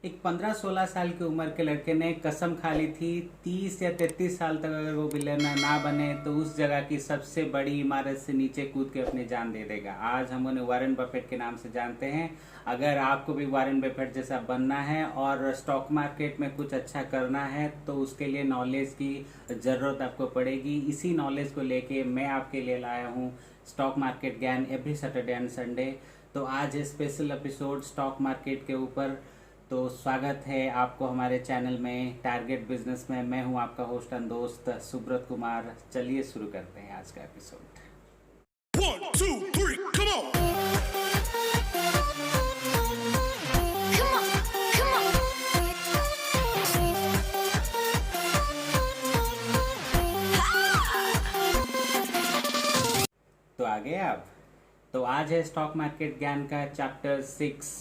एक 15-16 साल की उम्र के लड़के ने कसम खा ली थी 30 या 33 साल तक अगर वो बिलियनर ना बने तो उस जगह की सबसे बड़ी इमारत से नीचे कूद के अपनी जान दे देगा। आज हम उन्हें वॉरेन बफेट के नाम से जानते हैं। अगर आपको भी वॉरेन बफेट जैसा बनना है और स्टॉक मार्केट में कुछ अच्छा करना है तो उसके लिए नॉलेज की ज़रूरत आपको पड़ेगी। इसी नॉलेज को लेके मैं आपके लिए लाया हूँ स्टॉक मार्केट ज्ञान एवरी सैटरडे एंड संडे। तो आज है स्पेशल एपिसोड स्टॉक मार्केट के ऊपर। तो स्वागत है आपको हमारे चैनल में टारगेट बिजनेस में। मैं हूं आपका होस्ट एंड दोस्त सुब्रत कुमार। चलिए शुरू करते हैं आज का episode. 1, 2, 3, come on! Come on, come on. तो आ गए आप। तो आज है स्टॉक मार्केट ज्ञान का चैप्टर 6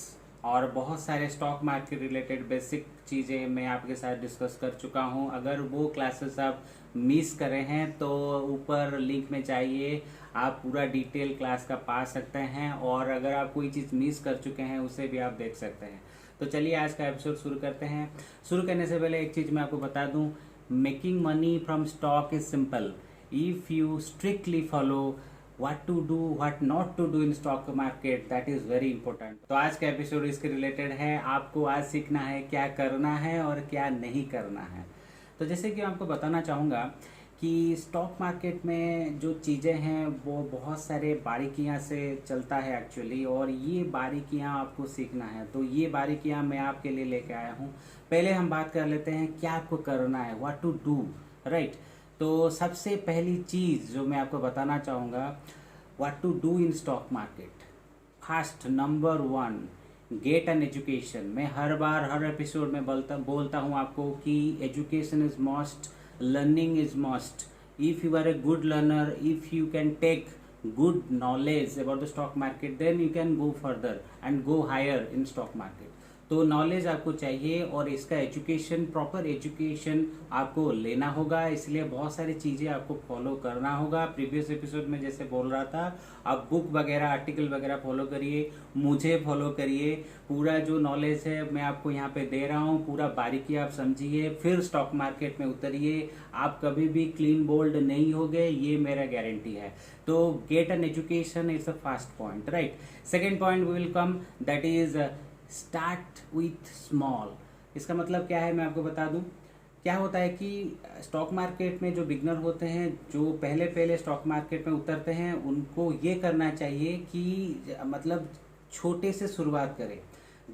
और बहुत सारे स्टॉक मार्केट रिलेटेड बेसिक चीज़ें मैं आपके साथ डिस्कस कर चुका हूं। अगर वो क्लासेस आप मिस करे हैं तो ऊपर लिंक में जाइए, आप पूरा डिटेल क्लास का पा सकते हैं। और अगर आप कोई चीज़ मिस कर चुके हैं उसे भी आप देख सकते हैं। तो चलिए आज का एपिसोड शुरू करते हैं। शुरू करने से पहले एक चीज़ मैं आपको बता दूं, making money from stock is simple if you strictly follow what to do what not to do in stock market, that is very important। तो आज का एपिसोड इसके रिलेटेड है। आपको आज सीखना है क्या करना है और क्या नहीं करना है। तो जैसे कि मैं आपको बताना चाहूँगा कि स्टॉक मार्केट में जो चीज़ें हैं वो बहुत सारे बारीकियाँ से चलता है एक्चुअली, और ये बारीकियाँ आपको सीखना है। तो ये बारीकियाँ मैं आपके लिए लेके आया हूँ। पहले हम बात कर लेते हैं क्या आपको करना है, व्हाट टू डू, राइट। तो सबसे पहली चीज़ जो मैं आपको बताना चाहूँगा, what to do in stock market. First number 1, get an education. मैं हर बार हर एपिसोड में बोलता हूँ आपको कि education is must, learning is must. If you are a good learner, if you can take good knowledge about the stock market, then you can go further and go higher in stock market। तो knowledge आपको चाहिए और इसका education, proper education आपको लेना होगा। इसलिए बहुत सारी चीज़ें आपको फॉलो करना होगा। प्रीवियस एपिसोड में जैसे बोल रहा था, आप बुक वगैरह, आर्टिकल वगैरह फॉलो करिए, मुझे फॉलो करिए। पूरा जो नॉलेज है मैं आपको यहाँ पे दे रहा हूँ, पूरा बारीकी आप समझिए, फिर स्टॉक मार्केट में उतरिए। आप कभी भी क्लीन बोल्ड नहीं होगे, ये मेरा गारंटी है। तो get an education is the first point, right. Second point we will come, that is start with small. इसका मतलब क्या है मैं आपको बता दूं। क्या होता है कि स्टॉक मार्केट में जो बिगनर होते हैं, जो पहले पहले स्टॉक मार्केट में उतरते हैं, उनको ये करना चाहिए कि मतलब छोटे से शुरुआत करें।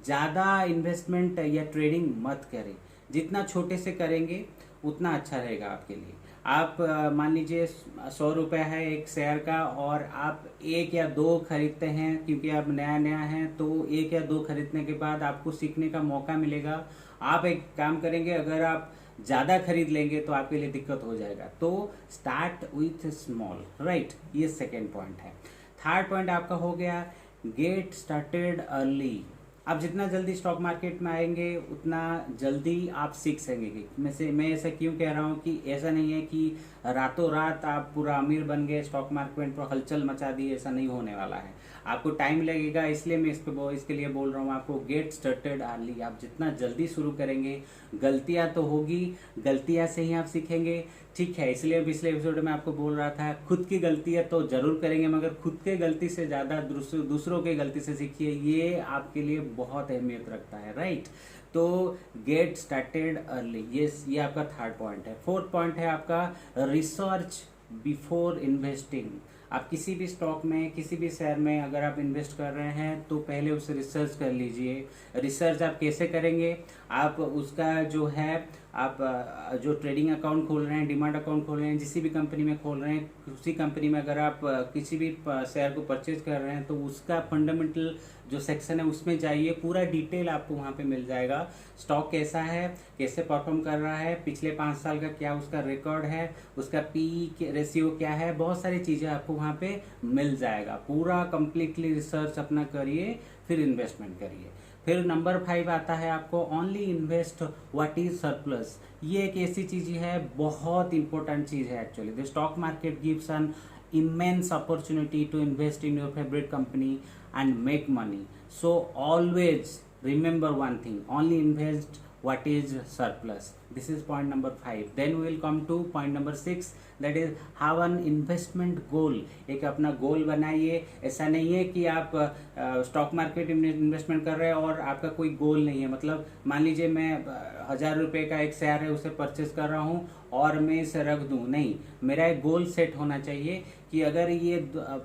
ज़्यादा इन्वेस्टमेंट या ट्रेडिंग मत करें। जितना छोटे से करेंगे उतना अच्छा रहेगा आपके लिए। आप मान लीजिए 100 रुपये है एक शेयर का, और आप 1 या 2 खरीदते हैं क्योंकि आप नया नया हैं। तो 1 या 2 खरीदने के बाद आपको सीखने का मौका मिलेगा। आप एक काम करेंगे, अगर आप ज़्यादा खरीद लेंगे तो आपके लिए दिक्कत हो जाएगा। तो स्टार्ट विथ स्मॉल, राइट। ये सेकेंड पॉइंट है। थर्ड पॉइंट आपका हो गया, गेट स्टार्टेड अर्ली। आप जितना जल्दी स्टॉक मार्केट में आएंगे उतना जल्दी आप सीख सकेंगे। मैं ऐसा क्यों कह रहा हूँ कि ऐसा नहीं है कि रातों रात आप पूरा अमीर बन गए, स्टॉक मार्केट पर हलचल मचा दी, ऐसा नहीं होने वाला है। आपको टाइम लगेगा, इसलिए मैं इसके लिए बोल रहा हूँ आपको गेट स्टार्टेड अर्ली। आप जितना जल्दी शुरू करेंगे, गलतियाँ तो होगी, गलतियाँ से ही आप सीखेंगे, ठीक है। इसलिए पिछले एपिसोड में आपको बोल रहा था खुद की गलतियाँ तो जरूर करेंगे, मगर खुद के गलती से ज़्यादा दूसरों के गलती से सीखिए। ये आपके लिए बहुत अहमियत रखता है, राइट। तो गेट स्टार्टेड अर्ली, ये आपका थर्ड पॉइंट है। फोर्थ पॉइंट है आपका रिसर्च बिफोर इन्वेस्टिंग। आप किसी भी स्टॉक में, किसी भी शेयर में अगर आप इन्वेस्ट कर रहे हैं तो पहले उसे रिसर्च कर लीजिए। रिसर्च आप कैसे करेंगे, आप उसका जो है, आप जो ट्रेडिंग अकाउंट खोल रहे हैं, डिमांड अकाउंट खोल रहे हैं, जिसी भी कंपनी में खोल रहे हैं, उसी कंपनी में अगर आप किसी भी शेयर को परचेज कर रहे हैं तो उसका फंडामेंटल जो सेक्शन है उसमें जाइए। पूरा डिटेल आपको वहाँ पे मिल जाएगा। स्टॉक कैसा है, कैसे परफॉर्म कर रहा है, पिछले 5 साल का क्या उसका रिकॉर्ड है, उसका पी रेशियो क्या है, बहुत सारी चीज़ें आपको वहाँ पे मिल जाएगा। पूरा कंप्लीटली रिसर्च अपना करिए, फिर इन्वेस्टमेंट करिए। फिर नंबर 5 आता है आपको only invest what is surplus. ये एक ऐसी चीज़ है, बहुत इंपॉर्टेंट चीज़ है actually. The stock market gives an immense opportunity to invest in your favorite company and make money, so always remember one thing, only invest what is surplus. This is point number 5. Then we will come to point number 6, that is have an investment goal. एक अपना गोल बनाइए. ऐसा नहीं है कि आप stock market investment कर रहे हैं और आपका कोई गोल नहीं है. मतलब मान लीजिए मैं 1000 रुपये का एक शेयर है उसे परचेज कर रहा हूँ और मैं इसे रख दूँ. नहीं, मेरा एक गोल सेट होना चाहिए कि अगर ये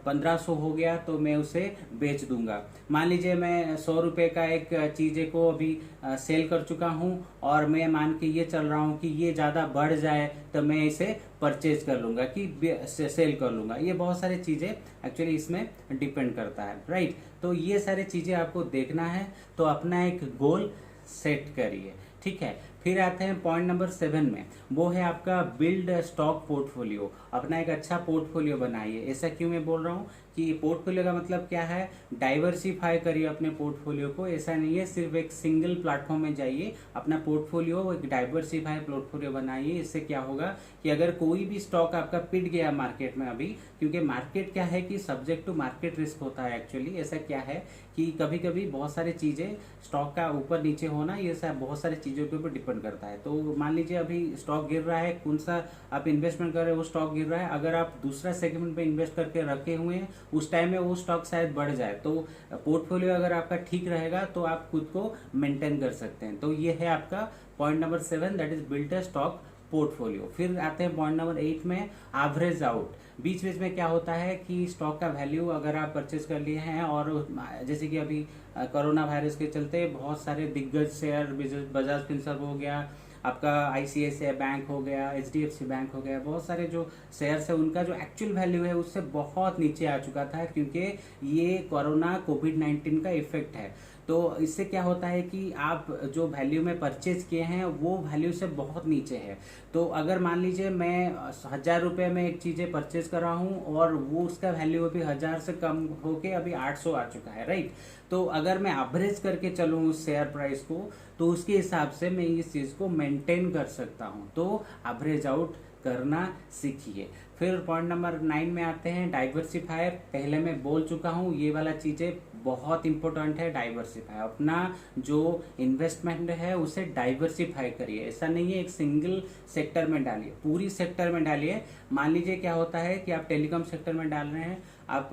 1500 हो गया तो मैं उसे बेच दूंगा. मान लीजिए मैं 100 रुपये का एक चीज़ को अभी सेल कर चुका हूँ और मैं मान के ये चल रहा हूँ कि ये ज़्यादा बढ़ जाए तो मैं इसे परचेज कर लूँगा कि सेल कर लूँगा. ये बहुत सारी चीज़ें एक्चुअली इसमें डिपेंड करता है, राइट. तो ये सारी चीज़ें आपको देखना है, तो अपना एक गोल सेट करिए, ठीक है. फिर आते हैं पॉइंट नंबर 7 में, वो है आपका बिल्ड स्टॉक पोर्टफोलियो. अपना एक अच्छा पोर्टफोलियो बनाइए. ऐसा क्यों मैं बोल रहा हूँ कि पोर्टफोलियो का मतलब क्या है, डाइवर्सिफाई करिए अपने पोर्टफोलियो को. ऐसा नहीं है सिर्फ एक सिंगल प्लेटफॉर्म में जाइए, अपना पोर्टफोलियो एक डाइवर्सिफाई पोर्टफोलियो बनाइए. इससे क्या होगा कि अगर कोई भी स्टॉक आपका पिट गया मार्केट में अभी, क्योंकि मार्केट क्या है कि सब्जेक्ट टू मार्केट रिस्क होता है एक्चुअली. ऐसा क्या है कि कभी कभी बहुत सारी चीज़ें स्टॉक का ऊपर नीचे होना, ये सब बहुत सारी चीज़ों के ऊपर डिपेंड करता है. तो मान लीजिए अभी स्टॉक गिर रहा है, कौन सा आप इन्वेस्टमेंट कर रहे हो वो स्टॉक गिर रहा है. अगर आप दूसरा सेगमेंट पे इन्वेस्ट करके रखे हुए हैं, उस टाइम में वो स्टॉक शायद बढ़ जाए. तो पोर्टफोलियो अगर आपका ठीक रहेगा तो आप खुद को मेंटेन कर सकते हैं. तो ये है आपका point number 7, that is build a stock portfolio. फिर आते हैं पॉइंट नंबर 8 में, एवरेज आउट. बीच बीच में क्या होता है कि स्टॉक का वैल्यू अगर आप परचेज कर लिए हैं और जैसे कि अभी कोरोना वायरस के चलते बहुत सारे दिग्गज शेयर, बजाज फिनसर्व हो गया, आपका ICICI बैंक हो गया, HDFC बैंक हो गया, बहुत सारे जो शेयर्स है उनका जो एक्चुअल वैल्यू है उससे बहुत नीचे आ चुका था, क्योंकि ये कोरोना कोविड-19 का इफेक्ट है. तो इससे क्या होता है कि आप जो वैल्यू में परचेज किए हैं वो वैल्यू से बहुत नीचे है. तो अगर मान लीजिए मैं 1000 रुपये में एक चीज़ें परचेज कर रहा हूँ और वो उसका वैल्यू अभी 1000 से कम होके अभी 800 आ चुका है, राइट. तो अगर मैं एवरेज करके चलूँ उस शेयर प्राइस को, तो उसके हिसाब से मैं इस चीज़ को मेंटेन कर सकता हूँ. तो एवरेज आउट करना सीखिए. फिर पॉइंट नंबर 9 में आते हैं, डाइवर्सिफायर. पहले मैं बोल चुका हूँ, ये वाला चीज़ें बहुत इंपॉर्टेंट है. डाइवर्सिफाई, अपना जो इन्वेस्टमेंट है उसे डाइवर्सिफाई करिए. ऐसा नहीं है एक सिंगल सेक्टर में डालिए, पूरी सेक्टर में डालिए. मान लीजिए क्या होता है कि आप टेलीकॉम सेक्टर में डाल रहे हैं, आप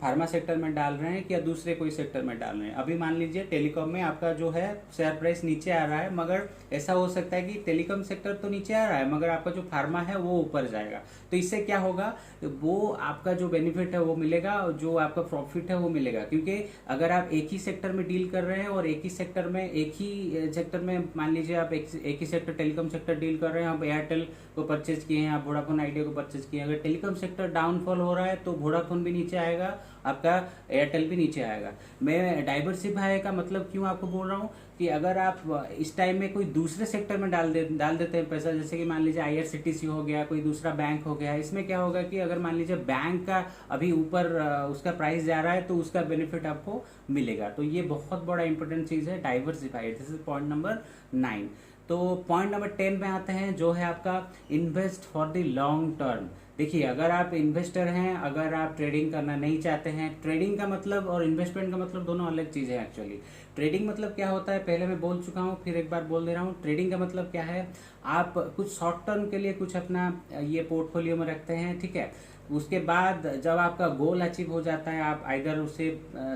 फार्मा सेक्टर में डाल रहे हैं, या दूसरे कोई सेक्टर में डाल रहे हैं. अभी मान लीजिए टेलीकॉम में आपका जो है शेयर प्राइस नीचे आ रहा है, मगर ऐसा हो सकता है कि टेलीकॉम सेक्टर तो नीचे आ रहा है मगर आपका जो फार्मा है वो ऊपर जाएगा. तो इससे क्या होगा, वो आपका जो बेनिफिट है वो मिलेगा, जो आपका प्रॉफिट है वो मिलेगा. क्योंकि अगर आप एक ही सेक्टर में डील कर रहे हैं और एक ही सेक्टर में मान लीजिए आप एक ही सेक्टर टेलीकॉम सेक्टर डील कर रहे हैं, आप एयरटेल को परचेज किए हैं, आप वोडाफोन आइडिया को परचेज किए हैं. अगर टेलीकॉम सेक्टर डाउनफॉल हो रहा है तो वोडाफोन भी नीचे आएगा, आपका एयरटेल भी नीचे आएगा. मैं डाइवर्सिफाई का मतलब क्यों आपको बोल रहा हूँ कि अगर आप इस टाइम में कोई दूसरे सेक्टर में डाल देते हैं पैसा, जैसे कि मान लीजिए IRCTC हो गया, कोई दूसरा बैंक हो गया, इसमें क्या होगा कि अगर मान लीजिए बैंक का अभी ऊपर उसका प्राइस जा रहा है तो उसका बेनिफिट आपको मिलेगा. तो ये बहुत बड़ा इंपॉर्टेंट चीज़ है, diversify. This is point number 9. तो पॉइंट नंबर 10 में आते हैं, जो है आपका invest for the long term. देखिए, अगर आप इन्वेस्टर हैं, अगर आप ट्रेडिंग करना नहीं चाहते हैं, ट्रेडिंग का मतलब और इन्वेस्टमेंट का मतलब दोनों अलग चीज़ है एक्चुअली. ट्रेडिंग मतलब क्या होता है पहले मैं बोल चुका हूँ, फिर एक बार बोल दे रहा हूँ. ट्रेडिंग का मतलब क्या है, आप कुछ शॉर्ट टर्म के लिए कुछ अपना ये पोर्टफोलियो में रखते हैं, ठीक है. उसके बाद जब आपका गोल अचीव हो जाता है, आप आइदर उसे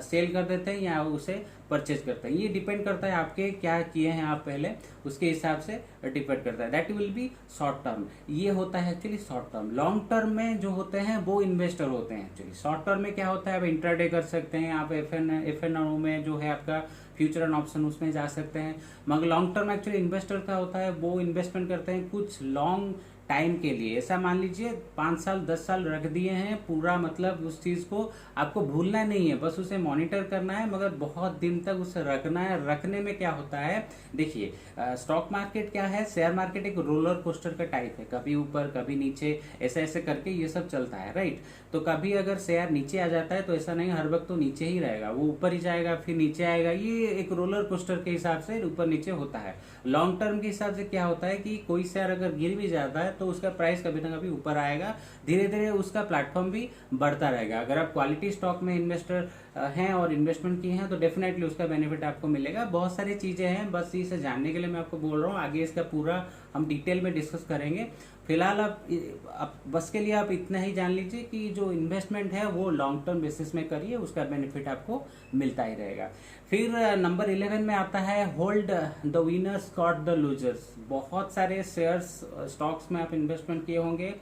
सेल कर देते हैं या उसे परचेज करते हैं. ये डिपेंड करता है आपके क्या किए हैं आप पहले, उसके हिसाब से डिपेंड करता है. That will be short term. ये होता है actually short term. Long term में जो होते हैं वो इन्वेस्टर होते हैं एक्चुअली. शॉर्ट टर्म में क्या होता है, आप इंट्राडे कर सकते हैं, आप एफ में जो है आपका फ्यूचर एंड ऑप्शन उसमें जा सकते हैं. मगर लॉन्ग टर्म एक्चुअली इन्वेस्टर का होता है, वो इन्वेस्टमेंट करते हैं कुछ लॉन्ग टाइम के लिए. ऐसा मान लीजिए 5 साल 10 साल रख दिए हैं पूरा, मतलब उस चीज़ को आपको भूलना नहीं है, बस उसे मॉनिटर करना है, मगर बहुत दिन तक उसे रखना है. रखने में क्या होता है, देखिए स्टॉक मार्केट क्या है, शेयर मार्केट एक रोलर कोस्टर का टाइप है, कभी ऊपर कभी नीचे, ऐसे ऐसे करके ये सब चलता है, राइट. तो कभी अगर शेयर नीचे आ जाता है तो ऐसा नहीं हर वक्त तो नीचे ही रहेगा, वो ऊपर ही जाएगा फिर नीचे आएगा. ये एक रोलर कोस्टर के हिसाब से ऊपर नीचे होता है. लॉन्ग टर्म के हिसाब से क्या होता है कि कोई शेयर अगर गिर भी जाता है तो उसका प्राइस कभी ना कभी ऊपर आएगा, धीरे धीरे उसका प्लेटफॉर्म भी बढ़ता रहेगा। अगर आप क्वालिटी स्टॉक में इन्वेस्टर हैं और इन्वेस्टमेंट किए हैं तो डेफिनेटली उसका बेनिफिट आपको मिलेगा। बहुत सारी चीजें हैं, बस इसे जानने के लिए मैं आपको बोल रहा हूँ, आगे इसका पूरा हम डिटेल में डिस्कस करेंगे। फिलहाल आप बस के लिए आप इतना ही जान लीजिए कि जो इन्वेस्टमेंट है वो लॉन्ग टर्म बेसिस में करिए, उसका बेनिफिट आपको मिलता ही रहेगा। फिर नंबर 11 में आता है hold the winners got the losers. बहुत सारे शेयर्स स्टॉक्स में आप इन्वेस्टमेंट किए होंगे,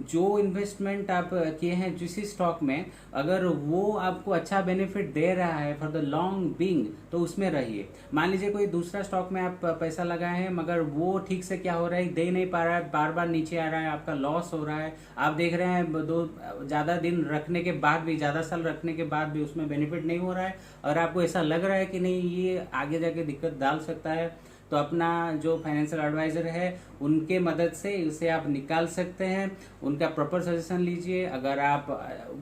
जो इन्वेस्टमेंट आप किए हैं जिस स्टॉक में, अगर वो आपको अच्छा बेनिफिट दे रहा है फॉर द लॉन्ग बिंग तो उसमें रहिए। मान लीजिए कोई दूसरा स्टॉक में आप पैसा लगाए हैं मगर वो ठीक से क्या हो रहा है, दे नहीं पा रहा है, बार बार नीचे आ रहा है, आपका लॉस हो रहा है। आप देख रहे हैं ज़्यादा दिन रखने के बाद भी, ज़्यादा साल रखने के बाद भी उसमें बेनिफिट नहीं हो रहा है, और आपको ऐसा लग रहा है कि नहीं ये आगे जाके दिक्कत डाल सकता है, तो अपना जो फाइनेंशियल एडवाइजर है उनके मदद से इसे आप निकाल सकते हैं, उनका प्रॉपर सजेशन लीजिए। अगर आप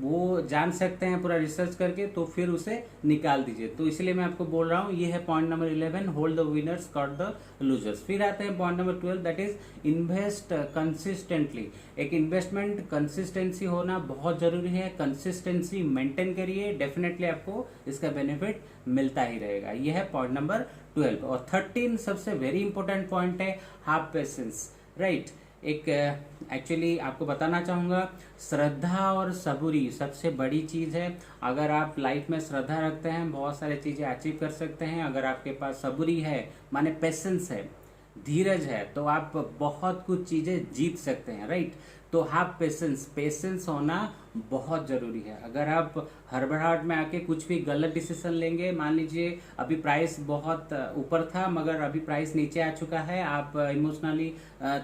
वो जान सकते हैं पूरा रिसर्च करके तो फिर उसे निकाल दीजिए। तो इसलिए मैं आपको बोल रहा हूँ, ये है point number 11, hold the winners got the losers. फिर आते हैं point number 12, that is invest consistently. एक इन्वेस्टमेंट कंसिस्टेंसी होना बहुत जरूरी है, कंसिस्टेंसी मेंटेन करिए, डेफिनेटली आपको इसका बेनिफिट मिलता ही रहेगा। यह है पॉइंट नंबर 12। और 13 सबसे वेरी इंपॉर्टेंट पॉइंट है, हैव पेशेंस, राइट। एक एक्चुअली आपको बताना चाहूँगा, श्रद्धा और सबूरी सबसे बड़ी चीज़ है। अगर आप लाइफ में श्रद्धा रखते हैं बहुत सारी चीज़ें अचीव कर सकते हैं। अगर आपके पास सबूरी है माने पेशेंस है, धीरज है, तो आप बहुत कुछ चीज़ें जीत सकते हैं, राइट। तो हैव पेशेंस, पेशेंस होना बहुत जरूरी है। अगर आप हड़बड़ाहट में आके कुछ भी गलत डिसीजन लेंगे, मान लीजिए अभी प्राइस बहुत ऊपर था मगर अभी प्राइस नीचे आ चुका है, आप इमोशनली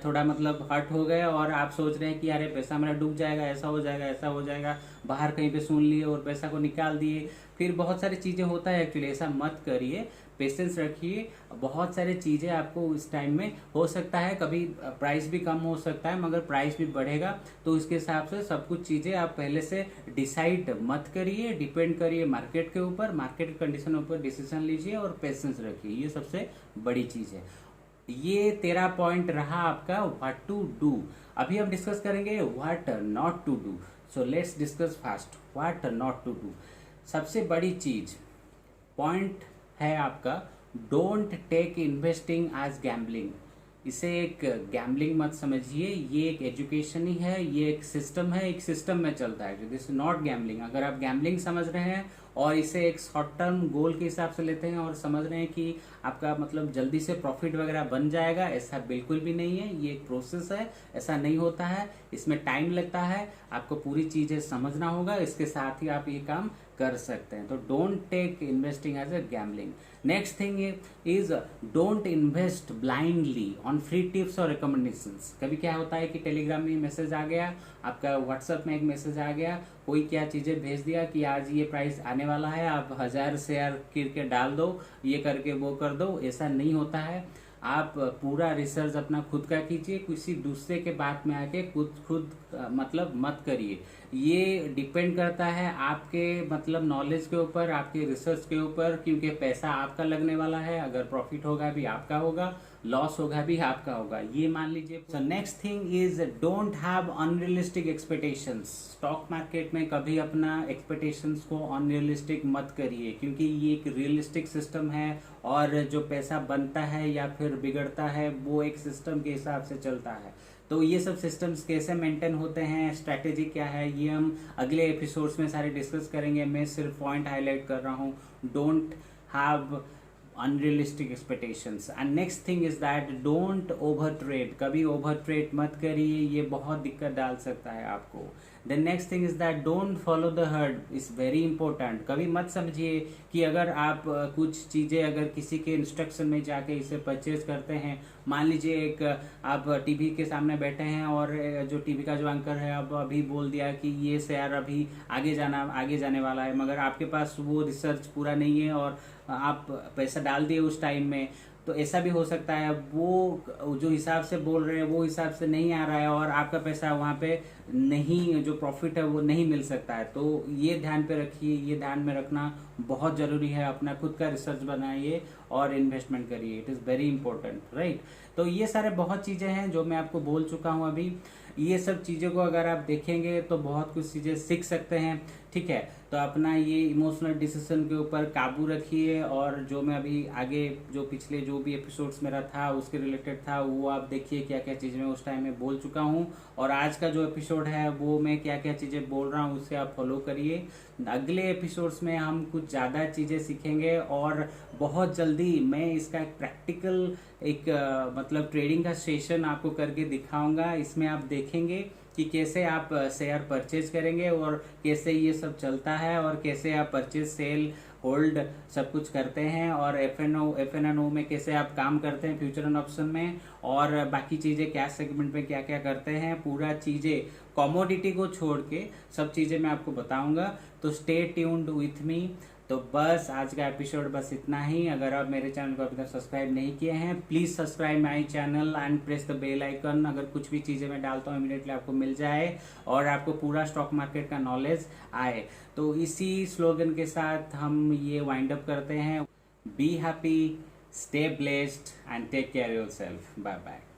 थोड़ा मतलब हर्ट हो गए और आप सोच रहे हैं कि अरे पैसा मेरा डूब जाएगा, ऐसा हो जाएगा, ऐसा हो जाएगा, बाहर कहीं पे सुन लिए और पैसा को निकाल दिए, फिर बहुत सारी चीज़ें होता है। एक्चुअली ऐसा मत करिए, पेशेंस रखिए। बहुत सारी चीज़ें आपको इस टाइम में हो सकता है, कभी प्राइस भी कम हो सकता है मगर प्राइस भी बढ़ेगा, तो इसके हिसाब से सब कुछ चीज़ें आप पहले से डिसाइड मत करिए, डिपेंड करिए मार्केट के ऊपर, मार्केट कंडीशन के ऊपर डिसीजन लीजिए और पेशेंस रखिए, ये सबसे बड़ी चीज़ है। ये 13 पॉइंट रहा आपका व्हाट टू डू। अभी हम डिस्कस करेंगे what not to do. So let's discuss fast what not to do. सबसे बड़ी चीज पॉइंट है आपका, don't take investing as gambling. इसे एक गैम्बलिंग मत समझिए, ये एक एजुकेशन ही है, ये एक सिस्टम है, एक सिस्टम में चलता है, दिस इज नॉट गैम्बलिंग। अगर आप गैम्बलिंग समझ रहे हैं और इसे एक शॉर्ट टर्म गोल के हिसाब से लेते हैं और समझ रहे हैं कि आपका मतलब जल्दी से प्रॉफिट वगैरह बन जाएगा, ऐसा बिल्कुल भी नहीं है। ये एक प्रोसेस है, ऐसा नहीं होता है, इसमें टाइम लगता है, आपको पूरी चीजें समझना होगा, इसके साथ ही आप ये काम कर सकते हैं। तो don't take investing as a gambling. Next thing is don't invest blindly on free tips और रिकमेंडेशंस। कभी क्या होता है कि टेलीग्राम में मैसेज आ गया, आपका व्हाट्सएप में एक मैसेज आ गया, कोई क्या चीज़ें भेज दिया कि आज ये प्राइस आने वाला है, आप 1000 शेयर करके डाल दो, ये करके वो कर दो। ऐसा नहीं होता है। आप पूरा रिसर्च अपना खुद का कीजिए, किसी दूसरे के बात में आके खुद मतलब मत करिए। ये डिपेंड करता है आपके मतलब नॉलेज के ऊपर, आपके रिसर्च के ऊपर, क्योंकि पैसा आपका लगने वाला है। अगर प्रॉफिट होगा भी आपका होगा, लॉस होगा भी आपका होगा, ये मान लीजिए। So next thing is don't have unrealistic expectations. Stock market में कभी अपना एक्सपेक्टेशंस को अनरियलिस्टिक मत करिए, क्योंकि ये एक रियलिस्टिक सिस्टम है और जो पैसा बनता है या फिर बिगड़ता है वो एक सिस्टम के हिसाब से चलता है। तो ये सब सिस्टम्स कैसे मेंटेन होते हैं, स्ट्रैटेजी क्या है, ये हम अगले एपिसोड्स में सारे डिस्कस करेंगे। मैं सिर्फ पॉइंट हाईलाइट कर रहा हूँ, don't have unrealistic expectations. And next thing is that don't over trade. कभी ओवर ट्रेड मत करिए, ये बहुत दिक्कत डाल सकता है आपको। Then next thing is that don't follow the herd, is very important. कभी मत समझिए कि अगर आप कुछ चीज़ें अगर किसी के इंस्ट्रक्शन में जाके इसे परचेज करते हैं, मान लीजिए एक आप टीवी के सामने बैठे हैं और जो टीवी का जो एंकर है अब अभी बोल दिया कि ये शेयर अभी आगे जाने वाला है, मगर आपके पास वो रिसर्च पूरा नहीं है और आप पैसा डाल दिए उस टाइम में, तो ऐसा भी हो सकता है वो जो हिसाब से बोल रहे हैं वो हिसाब से नहीं आ रहा है और आपका पैसा वहाँ पे नहीं, जो प्रॉफिट है वो नहीं मिल सकता है। तो ये ध्यान पे रखिए, ये ध्यान में रखना बहुत ज़रूरी है। अपना खुद का रिसर्च बनाइए और इन्वेस्टमेंट करिए, it is very important, right. तो ये सारे बहुत चीज़ें हैं जो मैं आपको बोल चुका हूँ अभी। ये सब चीज़ों को अगर आप देखेंगे तो बहुत कुछ चीज़ें सीख सकते हैं, ठीक है। तो अपना ये इमोशनल डिसीजन के ऊपर काबू रखिए, और जो मैं अभी आगे जो पिछले जो भी एपिसोड्स मेरा था उसके रिलेटेड था वो आप देखिए, क्या क्या चीज़ मैं उस टाइम में बोल चुका हूँ, और आज का जो एपिसोड है वो मैं क्या क्या चीज़ें बोल रहा हूँ उससे आप फॉलो करिए। अगले एपिसोड्स में हम कुछ ज़्यादा चीज़ें सीखेंगे, और बहुत जल्दी मैं इसका एक प्रैक्टिकल मतलब ट्रेडिंग का सेशन आपको करके दिखाऊंगा। इसमें आप देखेंगे कि कैसे आप शेयर परचेज करेंगे और कैसे ये सब चलता है, और कैसे आप परचेज सेल होल्ड सब कुछ करते हैं, और एफ एन ओ में कैसे आप काम करते हैं फ्यूचर एंड ऑप्शन में, और बाकी चीज़ें कैश सेगमेंट में क्या क्या करते हैं, पूरा चीज़ें कमोडिटी को छोड़ के सब चीज़ें मैं आपको बताऊंगा। तो स्टे ट्यून्ड विथ मी। तो बस आज का एपिसोड बस इतना ही। अगर आप मेरे चैनल को अभी तक सब्सक्राइब नहीं किए हैं, please subscribe my channel and press the bell icon. अगर कुछ भी चीज़ें मैं डालता हूँ इमीडिएटली आपको मिल जाए, और आपको पूरा स्टॉक मार्केट का नॉलेज आए। तो इसी स्लोगन के साथ हम ये वाइंड अप करते हैं। Be happy, stay blessed and take care yourself. Bye bye.